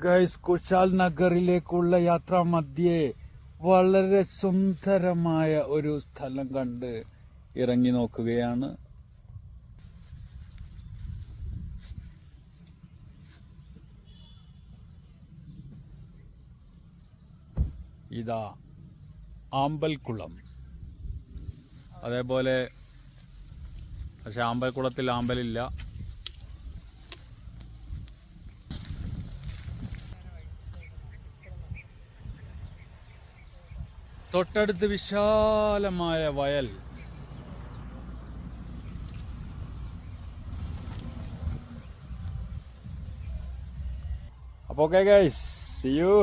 Guys, Kusal നഗറിലേക്കുള്ള യാത്രാ മധ്യേ വളരെ സുന്ദരമായ ഒരു സ്ഥലം കണ്ട് ഇറങ്ങി നോക്കുകയാണ്. ഇതാ ആമ്പൽക്കുളം. അതേപോലെ പക്ഷെ ആമ്പൽക്കുളത്തിൽ ആമ്പലില്ല. തൊട്ടടുത്ത് വിശാലമായ വയൽ. അപ്പോൾ ഓക്കെ ഗൈസ്, സീ യു.